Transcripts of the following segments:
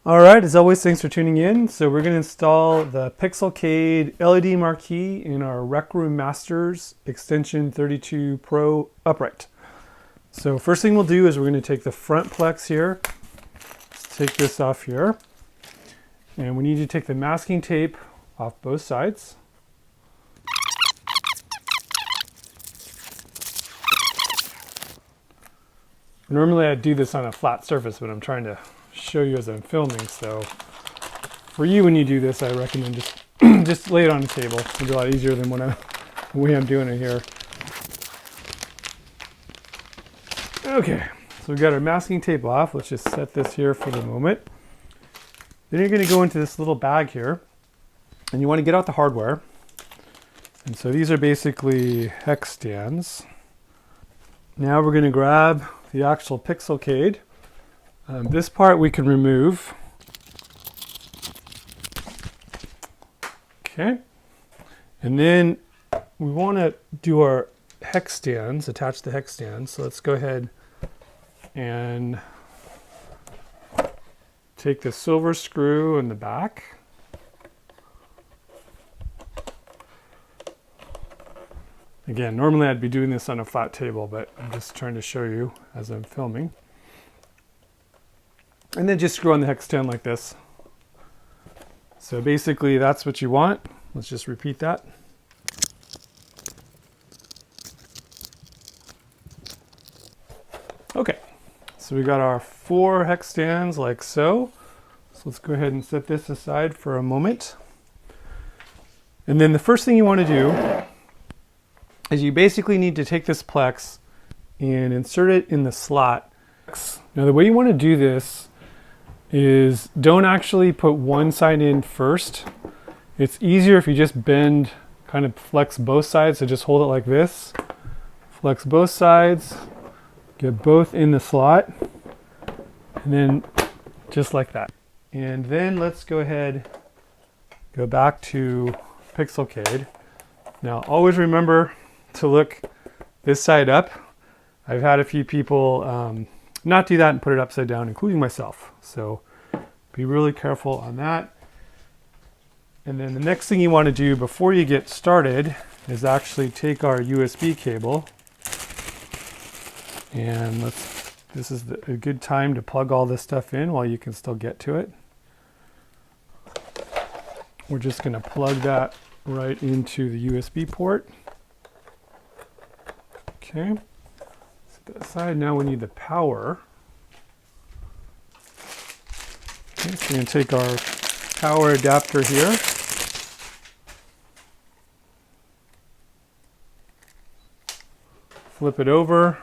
All right, as always, thanks for tuning in. So we're going to install the Pixelcade LED marquee in our Rec Room Masters Extension 32 Pro upright. So first thing we'll do is we're going to take the front plex here. Let's take this off here. And we need to take the masking tape off both sides. Normally I'd do this on a flat surface, but I'm trying to show you as I'm filming. So for you, when you do this, I recommend just lay it on the table. It'll be a lot easier than the way I'm doing it here. Okay, so we've got our masking tape off. Let's just set this here for the moment. Then you're going to go into this little bag here, and you want to get out the hardware. And so these are basically hex stands. Now we're going to grab the actual Pixelcade. This part we can remove. Okay. And then we want to do our hex stands, attach the hex stands. So let's go ahead and take the silver screw in the back. Again, normally I'd be doing this on a flat table, but I'm just trying to show you as I'm filming. And then just screw on the hex stand like this. So basically that's what you want. Let's just repeat that. Okay, so we got our 4 hex stands like so. So let's go ahead and set this aside for a moment. And then the first thing you want to do is you basically need to take this plex and insert it in the slot. Now the way you want to do this is don't actually put one side in first. It's easier if you just bend, kind of flex both sides. So just hold it like this, flex both sides, get both in the slot, and then just like that. And then let's go ahead, go back to Pixelcade. Now always remember to look this side up. I've had a few people not do that and put it upside down, including myself. So be really careful on that. And then the next thing you want to do before you get started is actually take our USB cable and this is a good time to plug all this stuff in while you can still get to it. We're just going to plug that right into the USB port. Okay. Set that aside. Now we need the power. Okay, so we're going to take our power adapter here. Flip it over.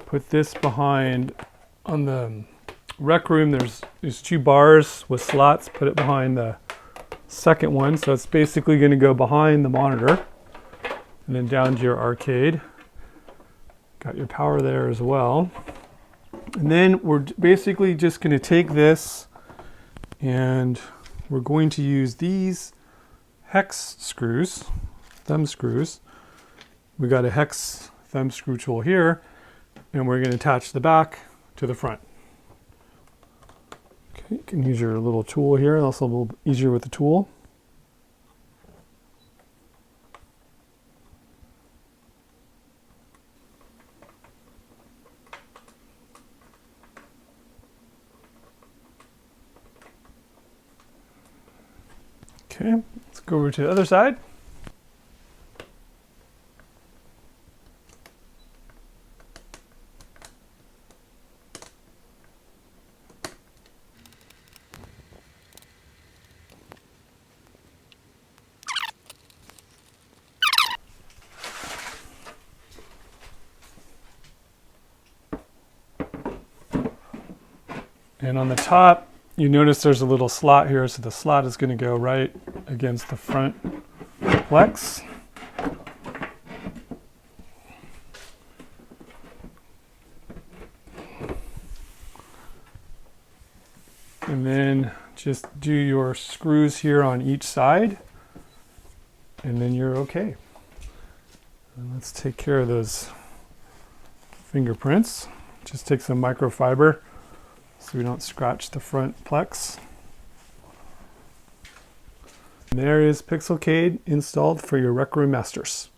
Put this behind on the Rec Room. There's 2 bars with slots. Put it behind the second one. So it's basically going to go behind the monitor. And then down to your arcade. Got your power there as well. And then we're basically just going to take this and we're going to use these hex screws, thumb screws. We got a hex thumb screw tool here, and we're going to attach the back to the front. Okay, you can use your little tool here, also a little easier with the tool. Okay, let's go over to the other side. And on the top, you notice there's a little slot here, so the slot is going to go right against the front plex. And then just do your screws here on each side, and then you're okay. And let's take care of those fingerprints. Just take some microfiber, so we don't scratch the front plex. And there is Pixelcade installed for your Rec Room Masters.